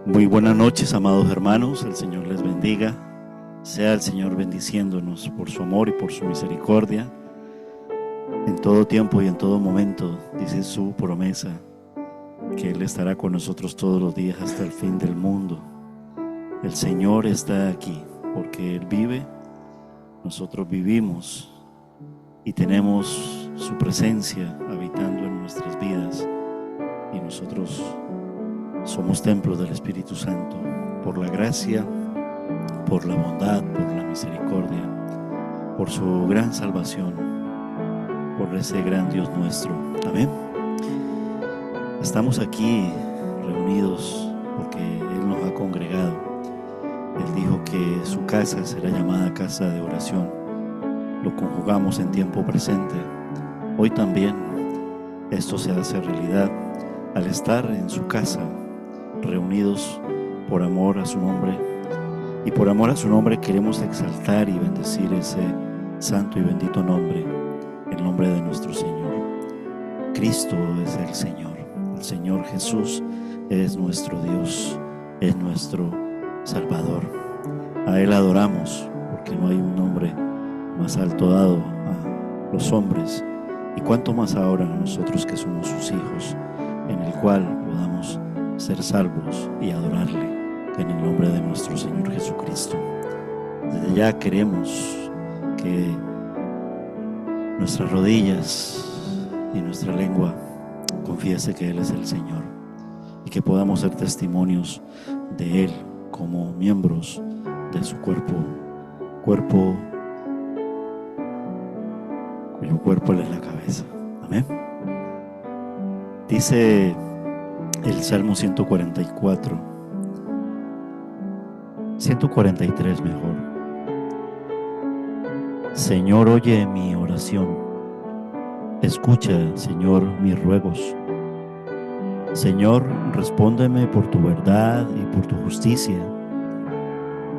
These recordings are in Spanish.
Muy buenas noches, amados hermanos, el Señor les bendiga. Sea el Señor bendiciéndonos por su amor y por su misericordia. En todo tiempo y en todo momento, dice su promesa, que Él estará con nosotros todos los días hasta el fin del mundo. El Señor está aquí, porque Él vive, nosotros vivimos y tenemos su presencia habitando en nuestras vidas, y nosotros somos templos del Espíritu Santo, por la gracia, por la bondad, por la misericordia, por su gran salvación, por ese gran Dios nuestro. Amén. Estamos aquí reunidos porque Él nos ha congregado. Él dijo que su casa será llamada casa de oración. Lo conjugamos en tiempo presente. Hoy también esto se hace realidad al estar en su casa, reunidos por amor a su nombre, y por amor a su nombre queremos exaltar y bendecir ese santo y bendito nombre, el nombre de nuestro Señor. Cristo es el Señor Jesús es nuestro Dios, es nuestro Salvador. A Él adoramos, porque no hay un nombre más alto dado a los hombres, y cuánto más ahora a nosotros que somos sus hijos, en el cual podamos ser salvos y adorarle en el nombre de nuestro Señor Jesucristo. Desde ya queremos que nuestras rodillas y nuestra lengua confiese que Él es el Señor, y que podamos ser testimonios de Él como miembros de su cuerpo cuyo cuerpo Él es la cabeza. Amén. Dice el Salmo 143 mejor. Señor, oye mi oración. Escucha, Señor, mis ruegos. Señor, respóndeme por tu verdad y por tu justicia.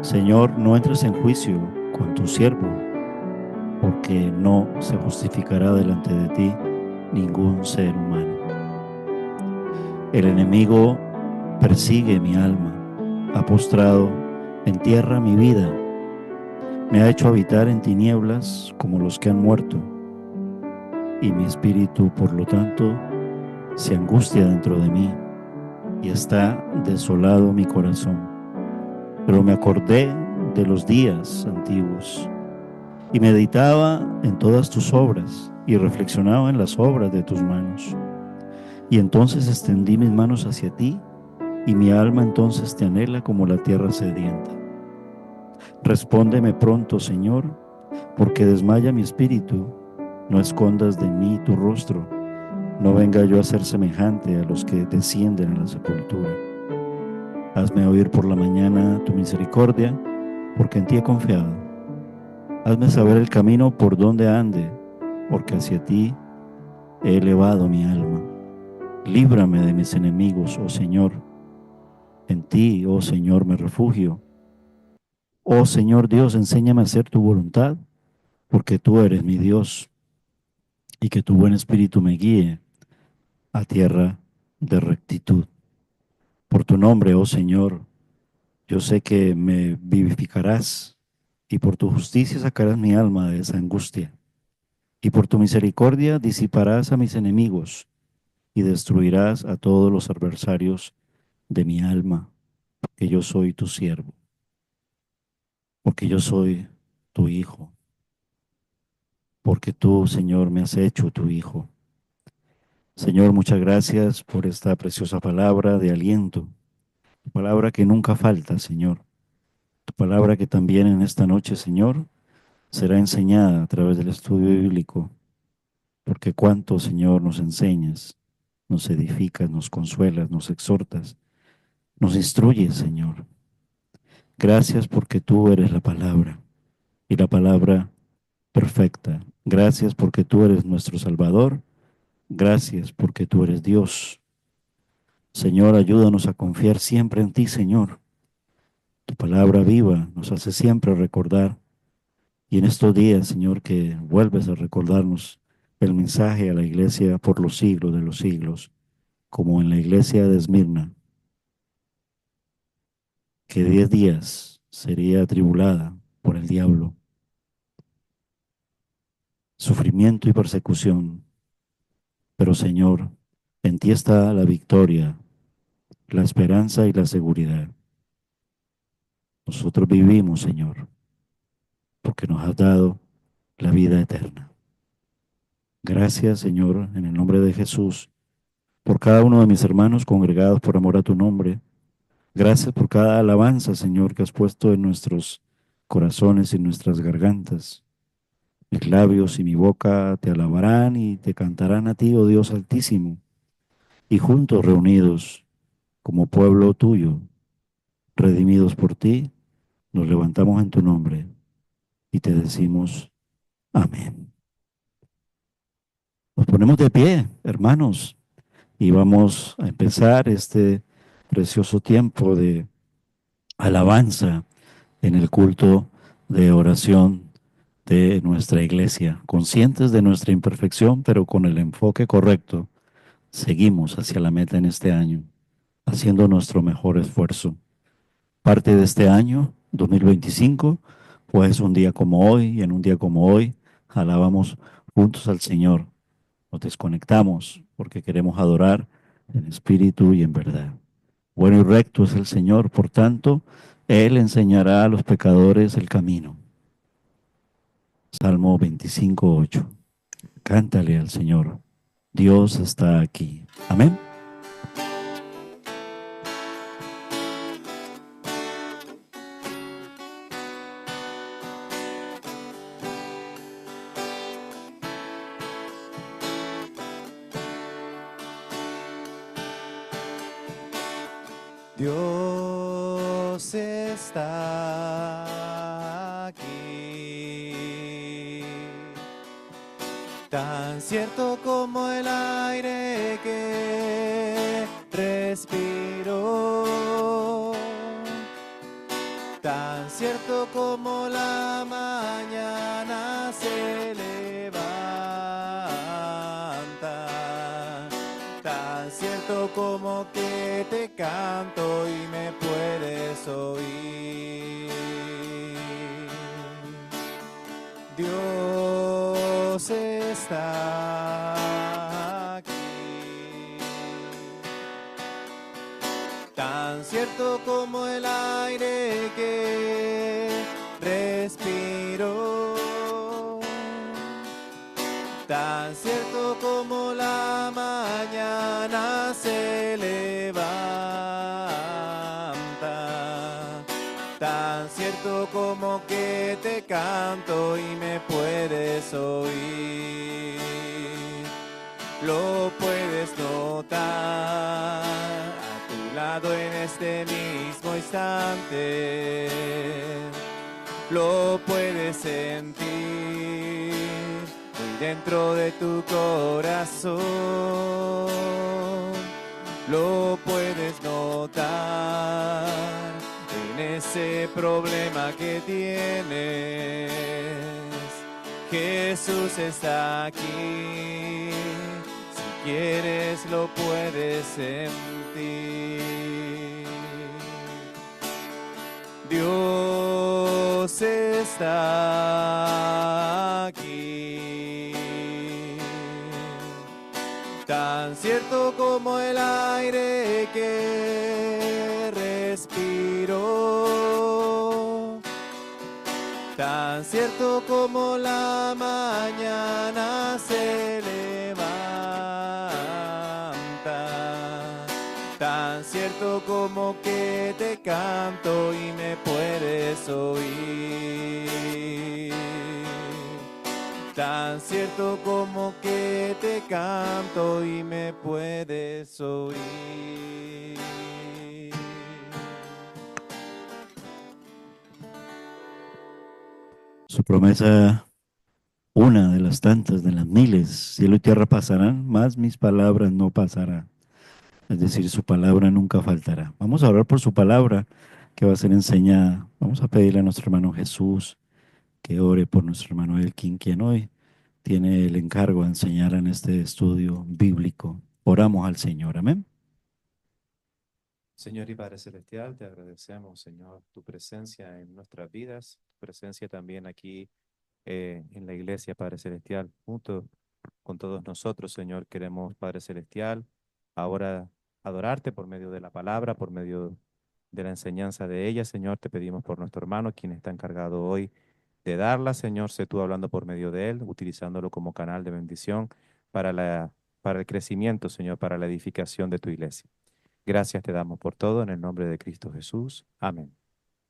Señor, no entres en juicio con tu siervo, porque no se justificará delante de ti ningún ser humano. El enemigo persigue mi alma, ha postrado en tierra mi vida, me ha hecho habitar en tinieblas como los que han muerto, y mi espíritu, por lo tanto, se angustia dentro de mí, y está desolado mi corazón. Pero me acordé de los días antiguos, y meditaba en todas tus obras, y reflexionaba en las obras de tus manos. Y entonces extendí mis manos hacia ti, y mi alma entonces te anhela como la tierra sedienta. Respóndeme pronto, Señor, porque desmaya mi espíritu. No escondas de mí tu rostro, no venga yo a ser semejante a los que descienden a la sepultura. Hazme oír por la mañana tu misericordia, porque en ti he confiado. Hazme saber el camino por donde ande, porque hacia ti he elevado mi alma. Líbrame de mis enemigos, oh Señor. En ti, oh Señor, me refugio. Oh Señor Dios, enséñame a hacer tu voluntad, porque tú eres mi Dios, y que tu buen espíritu me guíe a tierra de rectitud. Por tu nombre, oh Señor, yo sé que me vivificarás, y por tu justicia sacarás mi alma de esa angustia, y por tu misericordia disiparás a mis enemigos, y destruirás a todos los adversarios de mi alma, porque yo soy tu siervo, porque yo soy tu hijo, porque tú, Señor, me has hecho tu hijo. Señor, muchas gracias por esta preciosa palabra de aliento, tu palabra que nunca falta, Señor, tu Palabra que también en esta noche, Señor, será enseñada a través del estudio bíblico, porque cuánto, Señor, nos enseñas, nos edificas, nos consuelas, nos exhortas, nos instruyes, Señor. Gracias porque tú eres la palabra y la palabra perfecta. Gracias porque tú eres nuestro Salvador. Gracias porque tú eres Dios. Señor, ayúdanos a confiar siempre en ti, Señor. Tu palabra viva nos hace siempre recordar. Y en estos días, Señor, que vuelves a recordarnos el mensaje a la iglesia por los siglos de los siglos, como en la iglesia de Esmirna, que 10 días sería atribulada por el diablo, sufrimiento y persecución. Pero, Señor, en ti está la victoria, la esperanza y la seguridad. Nosotros vivimos, Señor, porque nos has dado la vida eterna. Gracias, Señor, en el nombre de Jesús, por cada uno de mis hermanos congregados por amor a tu nombre. Gracias por cada alabanza, Señor, que has puesto en nuestros corazones y nuestras gargantas. Mis labios y mi boca te alabarán y te cantarán a ti, oh Dios Altísimo. Y juntos reunidos como pueblo tuyo, redimidos por ti, nos levantamos en tu nombre y te decimos amén. Nos ponemos de pie, hermanos, y vamos a empezar este precioso tiempo de alabanza en el culto de oración de nuestra iglesia, conscientes de nuestra imperfección, pero con el enfoque correcto. Seguimos hacia la meta en este año, haciendo nuestro mejor esfuerzo. Parte de este año, 2025, pues un día como hoy, y en un día como hoy, alabamos juntos al Señor. Nos desconectamos porque queremos adorar en espíritu y en verdad. Bueno y recto es el Señor, por tanto, Él enseñará a los pecadores el camino. Salmo 25:8. Cántale al Señor. Dios está aquí. Amén. Dios está aquí, tan cierto como el aire que respiro, tan cierto como la mañana se levanta, tan cierto como que te canto y me puedes oír. Dios está aquí, tan cierto como el aire que respiro, tan cierto como la mañana se levanta, tan cierto como que te canto y me puedes oír. Lo puedes notar a tu lado en este mismo instante, lo puedes sentir dentro de tu corazón, lo puedes notar en ese problema que tienes. Jesús está aquí, si quieres lo puedes sentir. Dios está aquí, tan cierto como el aire que respiro, tan cierto como la mañana se levanta, Tan cierto como que te canto y me puedes oír. Tan cierto como que te canto y me puedes oír. Su promesa, una de las tantas, de las miles, cielo y tierra pasarán, mas mis palabras no pasarán. Es decir, su palabra nunca faltará. Vamos a orar por su palabra que va a ser enseñada. Vamos a pedirle a nuestro hermano Jesús que ore por nuestro hermano Elkin, quien hoy tiene el encargo de enseñar en este estudio bíblico. Oramos al Señor, amén. Señor y Padre Celestial, te agradecemos, Señor, tu presencia en nuestras vidas, tu presencia también aquí en la iglesia, Padre Celestial, junto con todos nosotros, Señor. Queremos, Padre Celestial, ahora adorarte por medio de la palabra, por medio de la enseñanza de ella, Señor. Te pedimos por nuestro hermano, quien está encargado hoy de darla, Señor. Sé tú hablando por medio de él, utilizándolo como canal de bendición para para el crecimiento, Señor, para la edificación de tu iglesia. Gracias te damos por todo en el nombre de Cristo Jesús. Amén.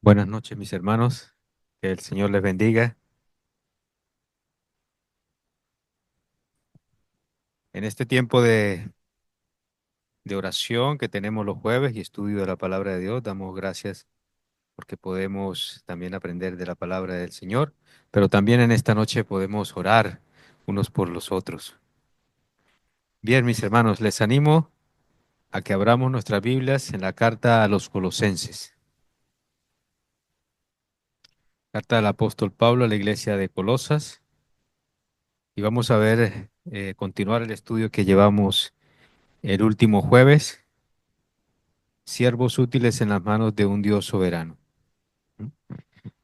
Buenas noches, mis hermanos. Que el Señor les bendiga. En este tiempo de oración que tenemos los jueves y estudio de la palabra de Dios, damos gracias porque podemos también aprender de la palabra del Señor, pero también en esta noche podemos orar unos por los otros. Bien, mis hermanos, les animo a que abramos nuestras Biblias en la carta a los Colosenses. Carta del apóstol Pablo a la iglesia de Colosas. Y vamos a ver, continuar el estudio que llevamos el último jueves, siervos útiles en las manos de un Dios soberano.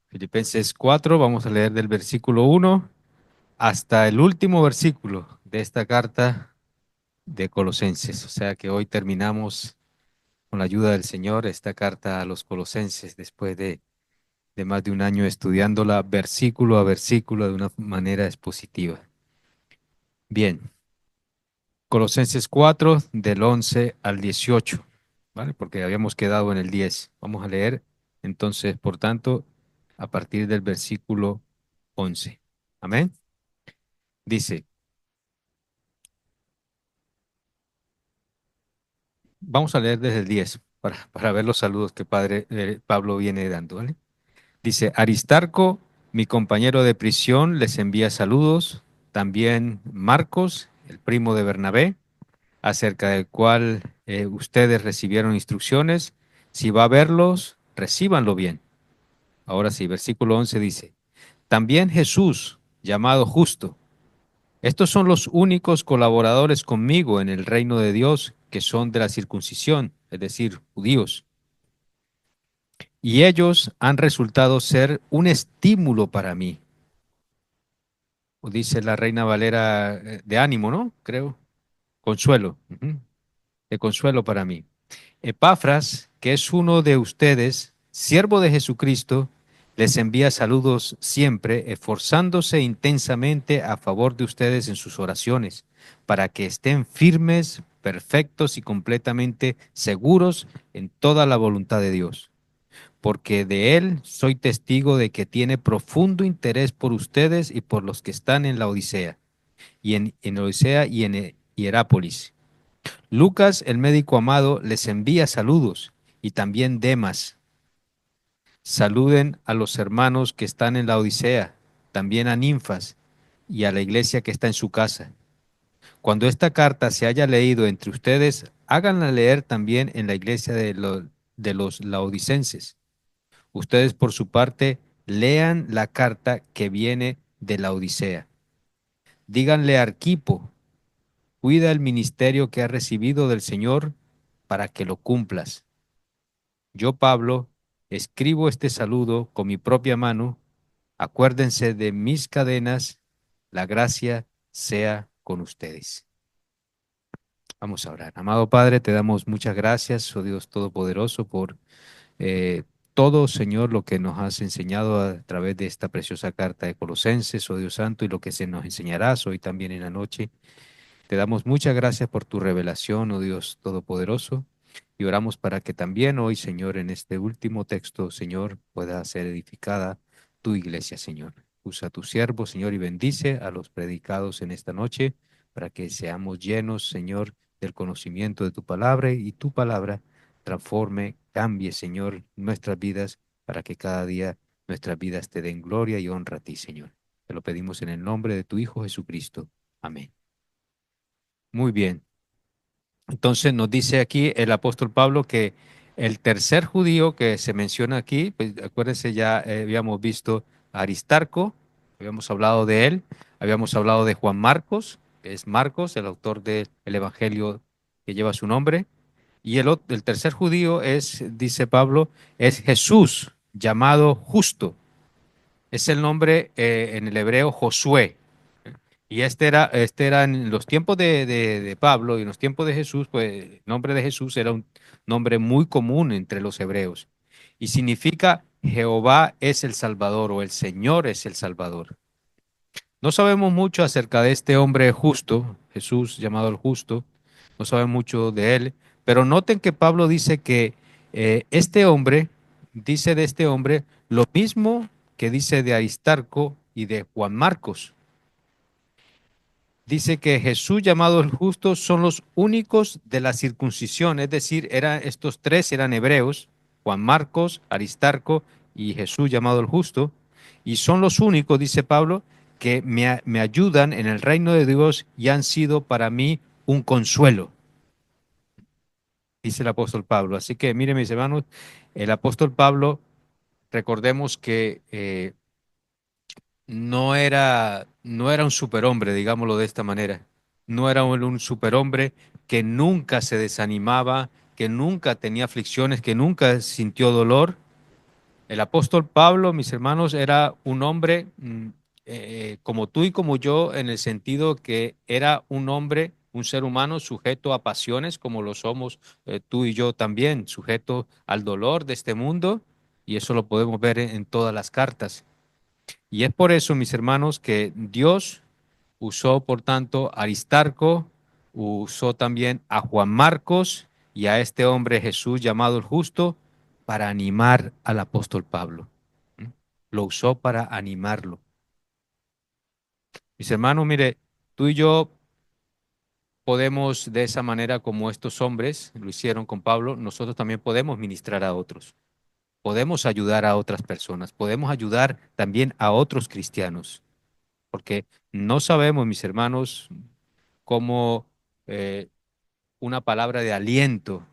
Filipenses 4, vamos a leer del versículo 1 hasta el último versículo de esta carta de Colosenses. O sea que hoy terminamos con la ayuda del Señor esta carta a los Colosenses después de más de un año estudiándola versículo a versículo de una manera expositiva. Bien. Colosenses 4, del 11 al 18, ¿vale? Porque habíamos quedado en el 10. Vamos a leer entonces, por tanto, a partir del versículo 11. Amén. Dice, vamos a leer desde el 10 para ver los saludos que Pablo viene dando, ¿vale? Dice, Aristarco, mi compañero de prisión, les envía saludos. También Marcos, el primo de Bernabé, acerca del cual ustedes recibieron instrucciones. Si va a verlos, recíbanlo bien. Ahora sí, versículo 11 dice, también Jesús, llamado justo. Estos son los únicos colaboradores conmigo en el reino de Dios que son de la circuncisión, es decir, judíos. Y ellos han resultado ser un estímulo para mí. O dice la Reina Valera de ánimo, ¿no? Creo. Consuelo. De consuelo para mí. Epafras, que es uno de ustedes, siervo de Jesucristo, les envía saludos siempre, esforzándose intensamente a favor de ustedes en sus oraciones, para que estén firmes, perfectos y completamente seguros en toda la voluntad de Dios. Porque de él soy testigo de que tiene profundo interés por ustedes y por los que están en la Odisea, en Odisea y en Hierápolis. Lucas, el médico amado, les envía saludos y también Demas. Saluden a los hermanos que están en la Odisea, también a Ninfas y a la iglesia que está en su casa. Cuando esta carta se haya leído entre ustedes, háganla leer también en la iglesia de los laodicenses. Ustedes, por su parte, lean la carta que viene de la Odisea. Díganle a Arquipo, cuida el ministerio que has recibido del Señor para que lo cumplas. Yo, Pablo, escribo este saludo con mi propia mano. Acuérdense de mis cadenas. La gracia sea con ustedes. Vamos a orar. Amado Padre, te damos muchas gracias, oh Dios Todopoderoso, por todo, Señor, lo que nos has enseñado a través de esta preciosa carta de Colosenses, oh Dios Santo, y lo que se nos enseñarás hoy también en la noche. Te damos muchas gracias por tu revelación, oh Dios Todopoderoso. Y oramos para que también hoy, Señor, en este último texto, Señor, pueda ser edificada tu iglesia, Señor. Usa a tu siervo, Señor, y bendice a los predicados en esta noche para que seamos llenos, Señor, del conocimiento de tu palabra y tu palabra transforme, cambie, Señor, nuestras vidas para que cada día nuestras vidas te den gloria y honra a ti, Señor. Te lo pedimos en el nombre de tu Hijo Jesucristo. Amén. Muy bien. Entonces nos dice aquí el apóstol Pablo que el tercer judío que se menciona aquí, pues acuérdense, ya habíamos visto a Aristarco, habíamos hablado de él, habíamos hablado de Juan Marcos, que es Marcos, el autor del Evangelio que lleva su nombre, y el tercer judío es, dice Pablo, es Jesús, llamado justo. Es el nombre en el hebreo Josué. Y este era en los tiempos de Pablo y en los tiempos de Jesús, pues el nombre de Jesús era un nombre muy común entre los hebreos. Y significa Jehová es el Salvador o el Señor es el Salvador. No sabemos mucho acerca de este hombre justo, Jesús llamado el justo, no sabemos mucho de él, pero noten que Pablo dice que este hombre, dice de este hombre lo mismo que dice de Aristarco y de Juan Marcos. Dice que Jesús llamado el justo son los únicos de la circuncisión, es decir, estos tres eran hebreos, Juan Marcos, Aristarco y Jesús llamado el justo, y son los únicos, dice Pablo, que me ayudan en el reino de Dios y han sido para mí un consuelo, dice el apóstol Pablo. Así que miren mis hermanos, el apóstol Pablo, recordemos que no era un superhombre, digámoslo de esta manera. No era un superhombre que nunca se desanimaba, que nunca tenía aflicciones, que nunca sintió dolor. El apóstol Pablo, mis hermanos, era un hombre como tú y como yo, en el sentido que era un hombre, un ser humano sujeto a pasiones, como lo somos tú y yo también, sujeto al dolor de este mundo, y eso lo podemos ver en todas las cartas. Y es por eso, mis hermanos, que Dios usó, por tanto, a Aristarco, usó también a Juan Marcos y a este hombre Jesús llamado el justo para animar al apóstol Pablo. ¿Mm? Lo usó para animarlo. Mis hermanos, mire, tú y yo podemos de esa manera como estos hombres lo hicieron con Pablo, nosotros también podemos ministrar a otros. Podemos ayudar a otras personas, podemos ayudar también a otros cristianos. Porque no sabemos, mis hermanos, cómo una palabra de aliento,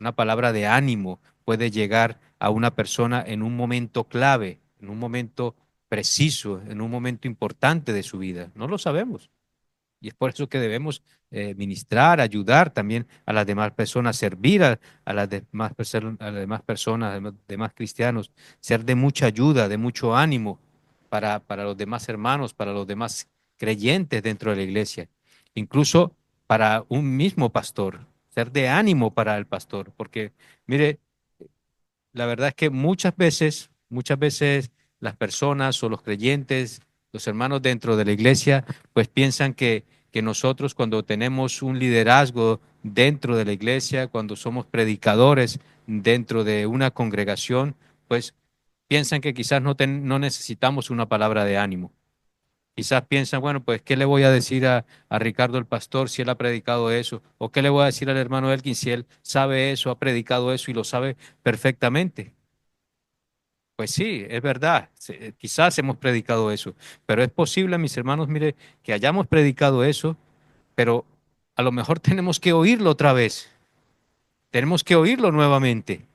una palabra de ánimo puede llegar a una persona en un momento clave, en un momento preciso, en un momento importante de su vida. No lo sabemos. Y es por eso que debemos ministrar, ayudar también a las demás personas, servir a las demás, a las demás personas, a los demás cristianos, ser de mucha ayuda, de mucho ánimo para los demás hermanos, para los demás creyentes dentro de la iglesia, incluso para un mismo pastor, ser de ánimo para el pastor, porque mire, la verdad es que muchas veces las personas o los creyentes, los hermanos dentro de la iglesia, pues piensan que nosotros cuando tenemos un liderazgo dentro de la iglesia, cuando somos predicadores dentro de una congregación, pues piensan que quizás no necesitamos una palabra de ánimo. Quizás piensan, bueno, pues, ¿qué le voy a decir a Ricardo el pastor si él ha predicado eso? ¿O qué le voy a decir al hermano Elkin si él sabe eso, ha predicado eso y lo sabe perfectamente? Pues sí, es verdad, quizás hemos predicado eso, pero es posible, mis hermanos, mire, que hayamos predicado eso, pero a lo mejor tenemos que oírlo otra vez, tenemos que oírlo nuevamente.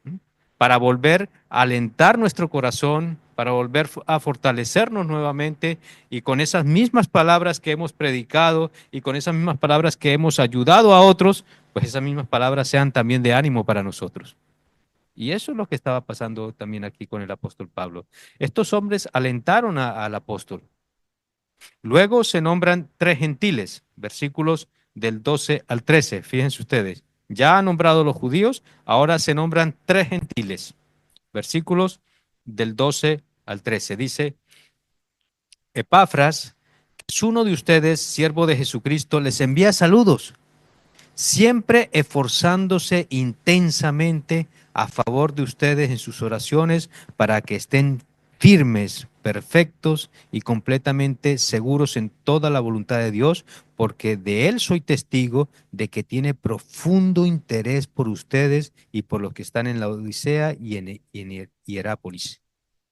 ¿Mm? Para volver a alentar nuestro corazón, para volver a fortalecernos nuevamente y con esas mismas palabras que hemos predicado y con esas mismas palabras que hemos ayudado a otros, pues esas mismas palabras sean también de ánimo para nosotros. Y eso es lo que estaba pasando también aquí con el apóstol Pablo. Estos hombres alentaron al apóstol. Luego se nombran tres gentiles, versículos del 12 al 13. Fíjense ustedes, ya han nombrado los judíos, ahora se nombran tres gentiles, versículos del 12 al 13. Dice, Epafras, que es uno de ustedes, siervo de Jesucristo, les envía saludos. siempre esforzándose intensamente a favor de ustedes en sus oraciones para que estén firmes, perfectos y completamente seguros en toda la voluntad de Dios, porque de Él soy testigo de que tiene profundo interés por ustedes y por los que están en la Odisea y en Hierápolis.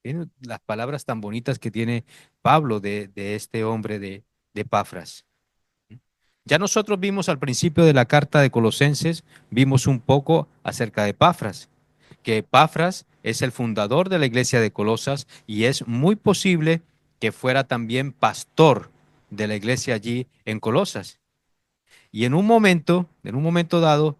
Miren las palabras tan bonitas que tiene Pablo de este hombre de Epafras. Ya nosotros vimos al principio de la carta de Colosenses, vimos un poco acerca de Epafras, que Epafras es el fundador de la iglesia de Colosas y es muy posible que fuera también pastor de la iglesia allí en Colosas. Y en un momento dado,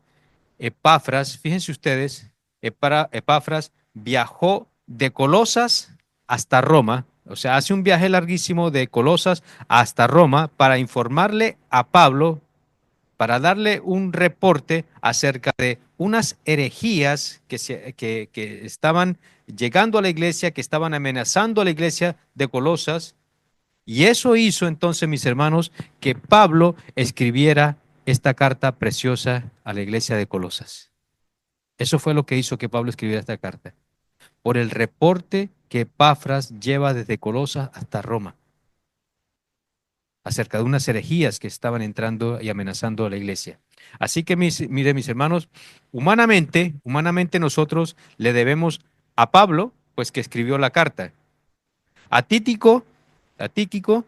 Epafras, fíjense ustedes, Epafras viajó de Colosas hasta Roma, o sea, hace un viaje larguísimo de Colosas hasta Roma para informarle a Pablo, para darle un reporte acerca de unas herejías que estaban llegando a la iglesia, que estaban amenazando a la iglesia de Colosas. Y eso hizo entonces, mis hermanos, que Pablo escribiera esta carta preciosa a la iglesia de Colosas. Eso fue lo que hizo que Pablo escribiera esta carta, por el reporte que Epafras lleva desde Colosas hasta Roma, acerca de unas herejías que estaban entrando y amenazando a la iglesia. Así que, mire, mis hermanos, humanamente nosotros le debemos a Pablo, pues que escribió la carta. A Tíquico, a Tíquico,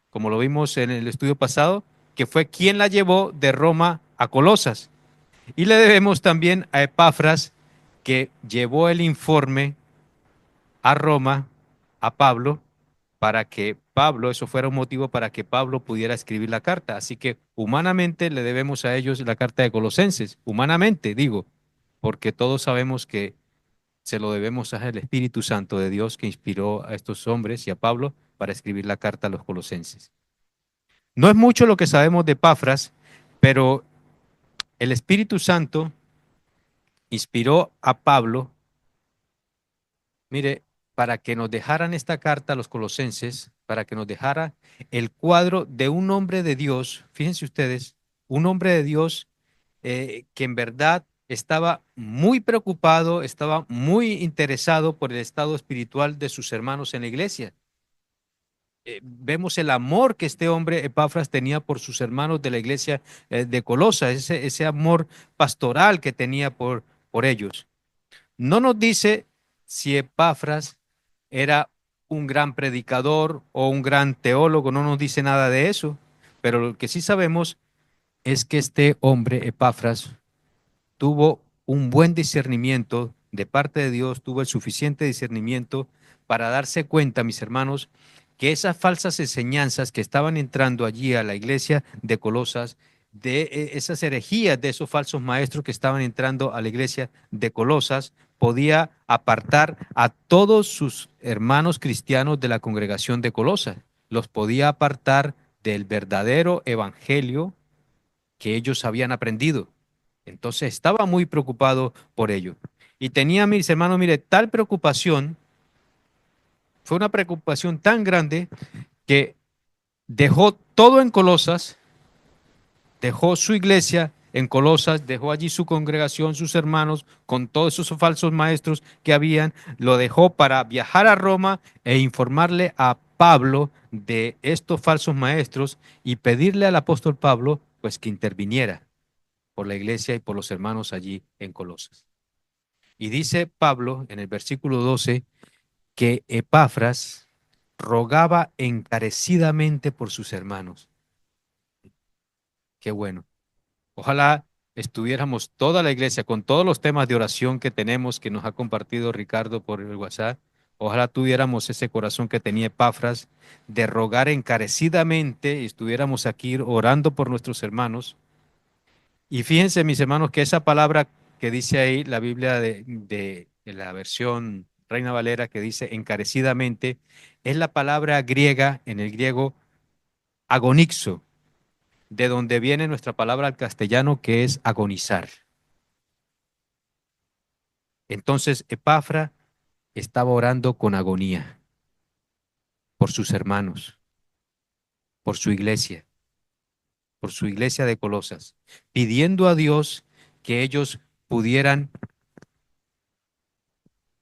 como lo vimos en el estudio pasado, que fue quien la llevó de Roma a Colosas. Y le debemos también a Epafras, que llevó el informe a Roma, a Pablo, para que Pablo, eso fuera un motivo para que Pablo pudiera escribir la carta. Así que humanamente le debemos a ellos la carta de Colosenses, humanamente digo, porque todos sabemos que se lo debemos al Espíritu Santo de Dios que inspiró a estos hombres y a Pablo para escribir la carta a los colosenses. No es mucho lo que sabemos de Epafras, pero el Espíritu Santo inspiró a Pablo, mire, para que nos dejaran esta carta a los colosenses, para que nos dejara el cuadro de un hombre de Dios, fíjense ustedes, un hombre de Dios que en verdad estaba muy preocupado, estaba muy interesado por el estado espiritual de sus hermanos en la iglesia. Vemos el amor que este hombre Epafras tenía por sus hermanos de la iglesia de Colosa, ese amor pastoral que tenía por ellos. No nos dice si Epafras era un gran predicador o un gran teólogo, no nos dice nada de eso, pero lo que sí sabemos es que este hombre Epafras tuvo un buen discernimiento de parte de Dios, tuvo el suficiente discernimiento para darse cuenta, mis hermanos, que esas falsas enseñanzas que estaban entrando allí a la iglesia de Colosas, de esas herejías de esos falsos maestros que estaban entrando a la iglesia de Colosas, podía apartar a todos sus hermanos cristianos de la congregación de Colosas, los podía apartar del verdadero evangelio que ellos habían aprendido. Entonces estaba muy preocupado por ello. Y tenía, mis hermanos, mire, tal preocupación, fue una preocupación tan grande que dejó todo en Colosas, dejó su iglesia en Colosas, dejó allí su congregación, sus hermanos, con todos esos falsos maestros que habían, lo dejó para viajar a Roma e informarle a Pablo de estos falsos maestros y pedirle al apóstol Pablo, pues, que interviniera por la iglesia y por los hermanos allí en Colosas. Y dice Pablo en el versículo 12 que Epafras rogaba encarecidamente por sus hermanos. Qué bueno. Ojalá estuviéramos toda la iglesia con todos los temas de oración que tenemos, que nos ha compartido Ricardo por el WhatsApp. Ojalá tuviéramos ese corazón que tenía Epafras de rogar encarecidamente y estuviéramos aquí orando por nuestros hermanos. Y fíjense, mis hermanos, que esa palabra que dice ahí la Biblia de la versión Reina Valera, que dice encarecidamente, es la palabra griega, en el griego, agonixo, de donde viene nuestra palabra al castellano, que es agonizar. Entonces, Epafra estaba orando con agonía por sus hermanos, por su iglesia, por su iglesia de Colosas, pidiendo a Dios que ellos pudieran,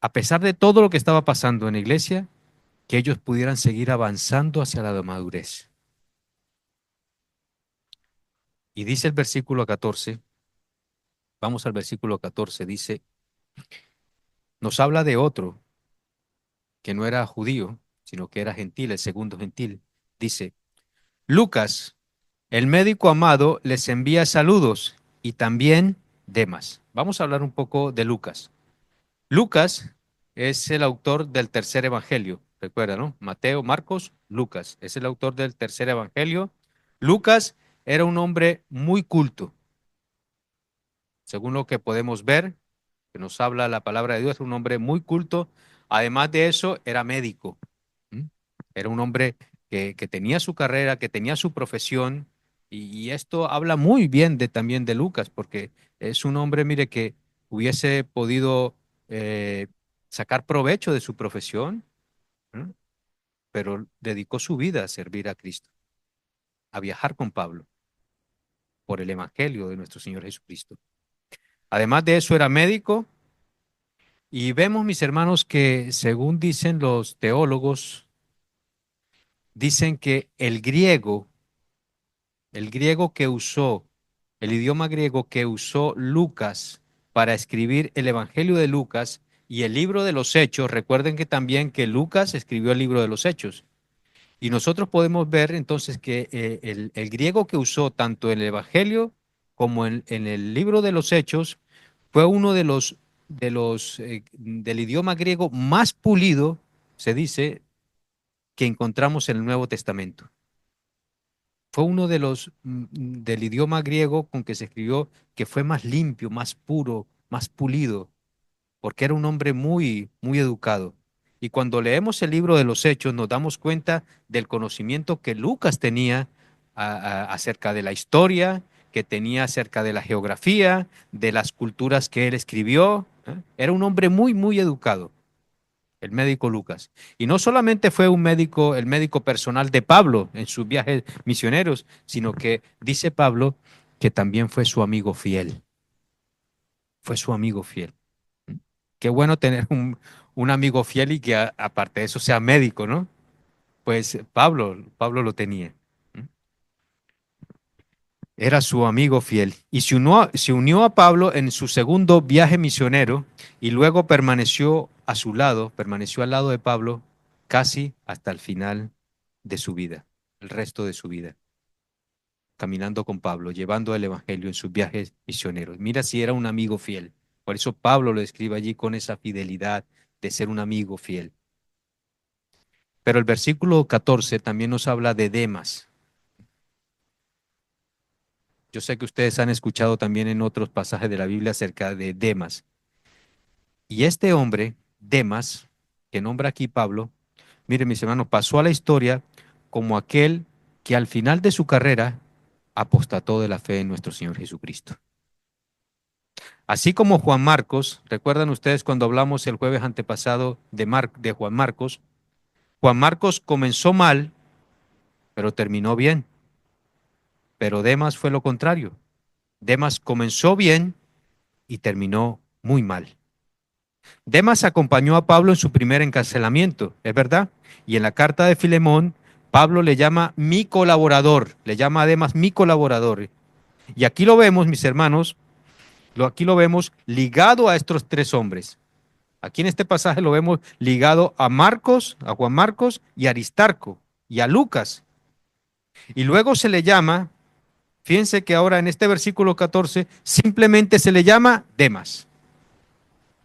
a pesar de todo lo que estaba pasando en la iglesia, que ellos pudieran seguir avanzando hacia la madurez. Y dice el versículo 14, vamos al versículo 14, dice, nos habla de otro que no era judío, sino que era gentil, el segundo gentil. Dice, Lucas, el médico amado, les envía saludos y también Demas. Vamos a hablar un poco de Lucas. Lucas es el autor del tercer evangelio, recuerda, ¿no? Mateo, Marcos, Lucas, es el autor del tercer evangelio. Lucas era un hombre muy culto, según lo que podemos ver, que nos habla la palabra de Dios, era un hombre muy culto. Además de eso, era médico. ¿Mm? Era un hombre que tenía su carrera, que tenía su profesión, y esto habla muy bien también de Lucas, porque es un hombre, mire, que hubiese podido eh, sacar provecho de su profesión, ¿no? Pero dedicó su vida a servir a Cristo, a viajar con Pablo por el Evangelio de nuestro Señor Jesucristo. Además de eso, era médico. Y vemos, mis hermanos, que según dicen los teólogos, dicen que el griego que usó, el idioma griego que usó Lucas para escribir el Evangelio de Lucas y el libro de los Hechos, recuerden que también que Lucas escribió el libro de los Hechos. Y nosotros podemos ver entonces que el griego que usó tanto en el Evangelio como en el libro de los Hechos fue uno del idioma griego más pulido, se dice, que encontramos en el Nuevo Testamento. Fue uno de del idioma griego con que se escribió que fue más limpio, más puro, más pulido, porque era un hombre muy, muy educado. Y cuando leemos el libro de los Hechos, nos damos cuenta del conocimiento que Lucas tenía acerca de la historia, que tenía acerca de la geografía, de las culturas que él escribió. ¿Eh? Era un hombre muy, muy educado, el médico Lucas. Y no solamente fue un médico, el médico personal de Pablo en sus viajes misioneros, sino que dice Pablo que también fue su amigo fiel. Fue su amigo fiel. Qué bueno tener un amigo fiel y que aparte de eso sea médico, ¿no? Pues Pablo lo tenía. Era su amigo fiel y se unió a Pablo en su segundo viaje misionero y luego permaneció al lado de Pablo casi hasta el final de su vida, el resto de su vida, caminando con Pablo, llevando el evangelio en sus viajes misioneros. Mira si era un amigo fiel. Por eso Pablo lo escribe allí con esa fidelidad de ser un amigo fiel. Pero el versículo 14 también nos habla de Demas. Yo sé que ustedes han escuchado también en otros pasajes de la Biblia acerca de Demas. Y este hombre, Demas, que nombra aquí Pablo, miren mis hermanos, pasó a la historia como aquel que al final de su carrera apostató de la fe en nuestro Señor Jesucristo. Así como Juan Marcos, recuerdan ustedes cuando hablamos el jueves antepasado de Juan Marcos, Juan Marcos comenzó mal, pero terminó bien. Pero Demas fue lo contrario. Demas comenzó bien y terminó muy mal. Demas acompañó a Pablo en su primer encarcelamiento, es verdad, y en la carta de Filemón, Pablo le llama mi colaborador, le llama a Demas mi colaborador. Y aquí lo vemos, mis hermanos, aquí lo vemos ligado a estos tres hombres. Aquí en este pasaje lo vemos ligado a Marcos, a Juan Marcos y a Aristarco y a Lucas. Y luego se le llama, fíjense que ahora en este versículo 14 simplemente se le llama Demas.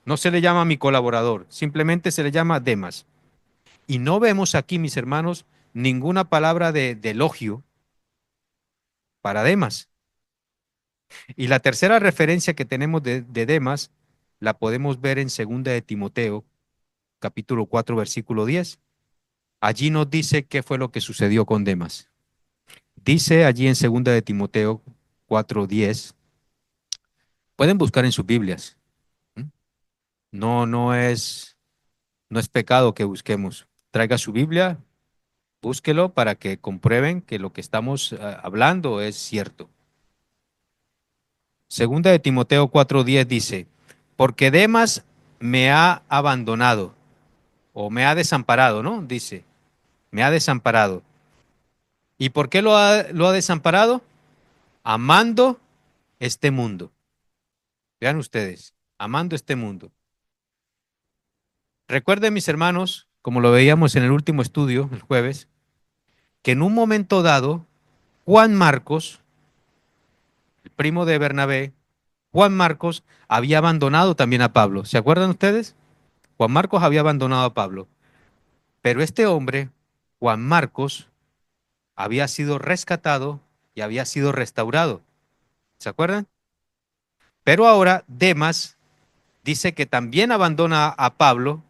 No se le llama mi colaborador, simplemente se le llama Demas. Y no vemos aquí, mis hermanos, ninguna palabra de elogio para Demas. Y la tercera referencia que tenemos de Demas la podemos ver en 2 de Timoteo, capítulo 4, versículo 10. Allí nos dice qué fue lo que sucedió con Demas. Dice allí en 2 de Timoteo 4:10, pueden buscar en sus Biblias. No, no es pecado que busquemos. Traiga su Biblia Búsquelo para que comprueben que lo que estamos hablando es cierto. Segunda de Timoteo 4:10 dice, porque Demas me ha abandonado o me ha desamparado, ¿no? Dice, me ha desamparado. ¿Y por qué lo ha desamparado? Amando este mundo. Vean ustedes, amando este mundo. Recuerden, mis hermanos, como lo veíamos en el último estudio, el jueves, que en un momento dado, Juan Marcos, el primo de Bernabé, Juan Marcos había abandonado también a Pablo. ¿Se acuerdan ustedes? Juan Marcos había abandonado a Pablo. Pero este hombre, Juan Marcos, había sido rescatado y había sido restaurado. ¿Se acuerdan? Pero ahora Demas dice que también abandona a Pablo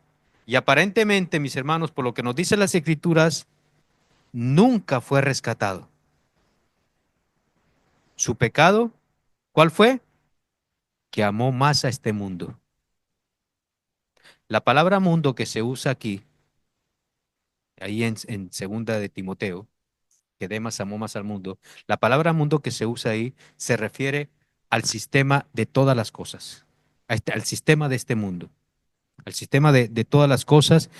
y aparentemente, mis hermanos, por lo que nos dicen las escrituras, nunca fue rescatado. Su pecado, ¿cuál fue? Que amó más a este mundo. La palabra mundo que se usa aquí, ahí en segunda de Timoteo, que Demas amó más al mundo, la palabra mundo que se usa ahí se refiere al sistema de todas las cosas, al sistema de este mundo, al sistema de todas las cosas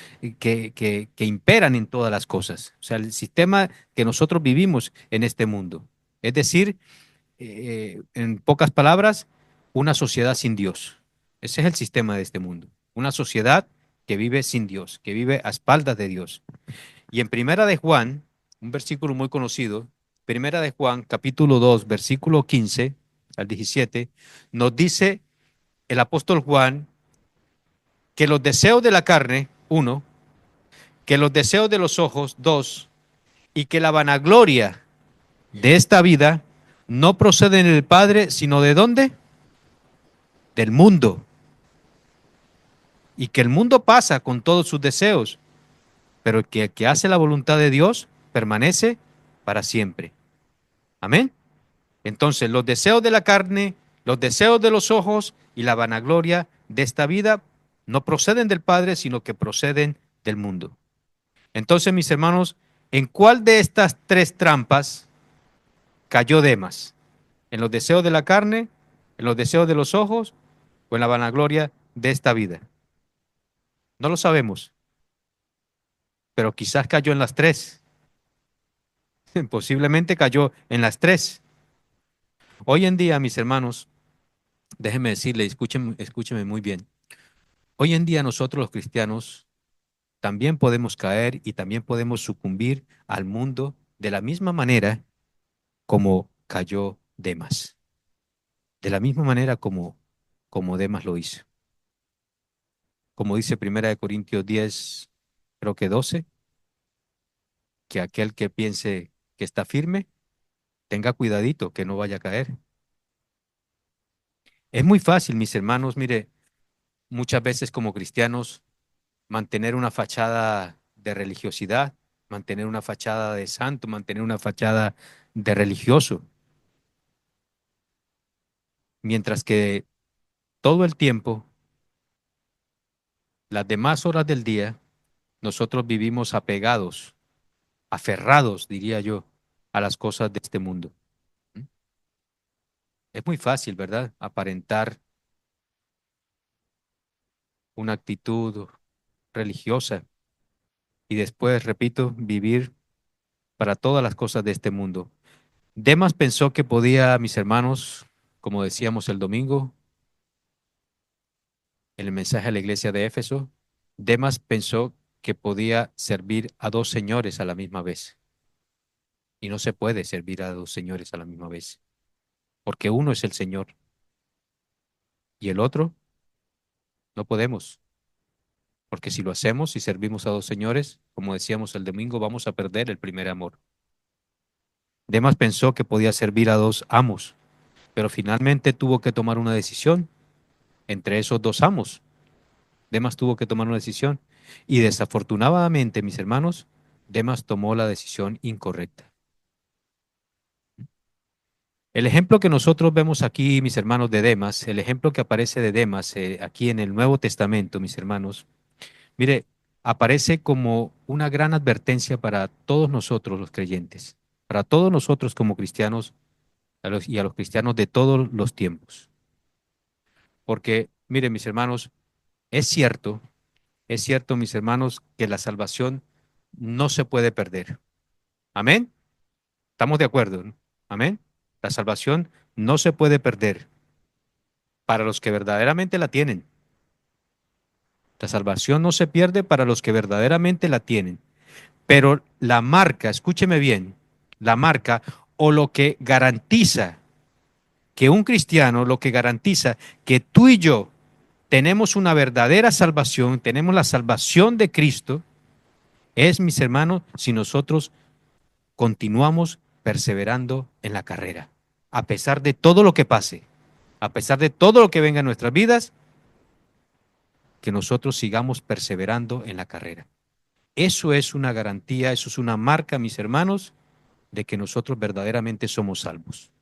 que imperan en todas las cosas, o sea, el sistema que nosotros vivimos en este mundo. Es decir, en pocas palabras, una sociedad sin Dios. Ese es el sistema de este mundo. Una sociedad que vive sin Dios, que vive a espaldas de Dios. Y en Primera de Juan, un versículo muy conocido, Primera de Juan, capítulo 2, versículo 15 al 17, nos dice el apóstol Juan que los deseos de la carne, uno, que los deseos de los ojos, dos, y que la vanagloria de esta vida no proceden del Padre, sino ¿de dónde? Del mundo. Y que el mundo pasa con todos sus deseos, pero el que hace la voluntad de Dios permanece para siempre. Amén. Entonces, los deseos de la carne, los deseos de los ojos y la vanagloria de esta vida no proceden del Padre, sino que proceden del mundo. Entonces, mis hermanos, ¿en cuál de estas tres trampas cayó Demas? ¿En los deseos de la carne, en los deseos de los ojos o en la vanagloria de esta vida? No lo sabemos, pero quizás cayó en las tres. Posiblemente cayó en las tres. Hoy en día, mis hermanos, déjenme decirle, escúchenme muy bien. Hoy en día nosotros los cristianos también podemos caer y también podemos sucumbir al mundo de la misma manera como cayó Demas. De la misma manera como Demas lo hizo. Como dice Primera de Corintios 10, creo que 12, que aquel que piense que está firme, tenga cuidadito que no vaya a caer. Es muy fácil, mis hermanos, mire, muchas veces como cristianos mantener una fachada de religiosidad, mantener una fachada de santo, mantener una fachada de religioso, mientras que todo el tiempo, las demás horas del día, nosotros vivimos apegados, aferrados, diría yo, a las cosas de este mundo. ¿Mm? Es muy fácil, ¿verdad? Aparentar una actitud religiosa y después, repito, vivir para todas las cosas de este mundo. Demas pensó que podía, mis hermanos, como decíamos el domingo, en el mensaje a la iglesia de Éfeso, Demas pensó que podía servir a dos señores a la misma vez. Y no se puede servir a dos señores a la misma vez, porque uno es el Señor y el otro no podemos, porque si lo hacemos y servimos a dos señores, como decíamos el domingo, vamos a perder el primer amor. Demas pensó que podía servir a dos amos, pero finalmente tuvo que tomar una decisión entre esos dos amos. Demas tuvo que tomar una decisión y desafortunadamente, mis hermanos, Demas tomó la decisión incorrecta. El ejemplo que nosotros vemos aquí, mis hermanos, de Demas, el ejemplo que aparece de Demas aquí en el Nuevo Testamento, mis hermanos, mire, aparece como una gran advertencia para todos nosotros los creyentes, para todos nosotros como cristianos y a los cristianos de todos los tiempos. Porque, miren, mis hermanos, es cierto, mis hermanos, que la salvación no se puede perder. Amén. ¿Estamos de acuerdo? ¿No? Amén. La salvación no se puede perder para los que verdaderamente la tienen. La salvación no se pierde para los que verdaderamente la tienen. Pero la marca, escúcheme bien, la marca o lo que garantiza que un cristiano, lo que garantiza que tú y yo tenemos una verdadera salvación, tenemos la salvación de Cristo, es, mis hermanos, si nosotros continuamos perseverando en la carrera, a pesar de todo lo que pase, a pesar de todo lo que venga en nuestras vidas, que nosotros sigamos perseverando en la carrera. Eso es una garantía, eso es una marca, mis hermanos, de que nosotros verdaderamente somos salvos.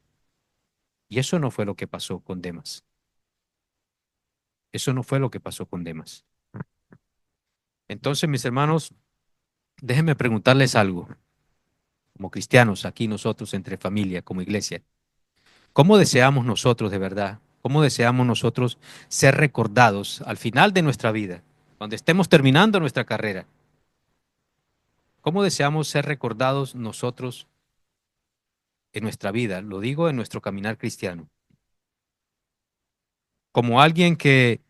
Y eso no fue lo que pasó con Demas. Eso no fue lo que pasó con Demas. Entonces, mis hermanos, déjenme preguntarles algo. Como cristianos, aquí nosotros entre familia, como iglesia, ¿cómo deseamos nosotros de verdad? ¿Cómo deseamos nosotros ser recordados al final de nuestra vida, cuando estemos terminando nuestra carrera? ¿Cómo deseamos ser recordados nosotros en nuestra vida? Lo digo en nuestro caminar cristiano. Como alguien que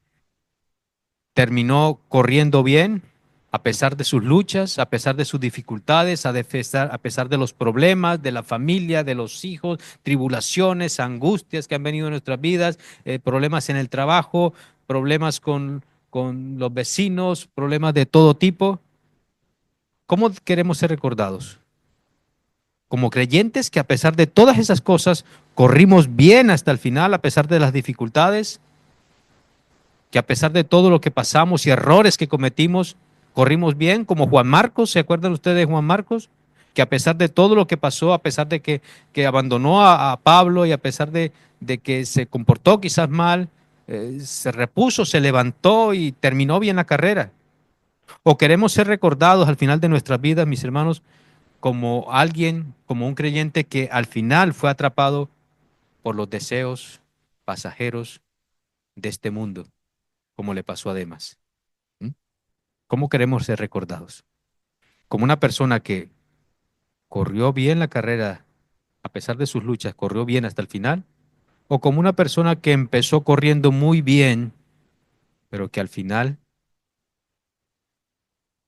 terminó corriendo bien, a pesar de sus luchas, a pesar de sus dificultades, a pesar de los problemas de la familia, de los hijos, tribulaciones, angustias que han venido en nuestras vidas, problemas en el trabajo, problemas con los vecinos, problemas de todo tipo. ¿Cómo queremos ser recordados? Como creyentes que a pesar de todas esas cosas, corrimos bien hasta el final, a pesar de las dificultades, que a pesar de todo lo que pasamos y errores que cometimos, corrimos bien, como Juan Marcos. ¿Se acuerdan ustedes de Juan Marcos? Que a pesar de todo lo que pasó, a pesar de que abandonó a Pablo y a pesar de que se comportó quizás mal, se repuso, se levantó y terminó bien la carrera. O queremos ser recordados al final de nuestras vidas, mis hermanos, como alguien, como un creyente que al final fue atrapado por los deseos pasajeros de este mundo, como le pasó a Demas. ¿Mm? ¿Cómo queremos ser recordados? ¿Como una persona que corrió bien la carrera a pesar de sus luchas, corrió bien hasta el final? ¿O como una persona que empezó corriendo muy bien, pero que al final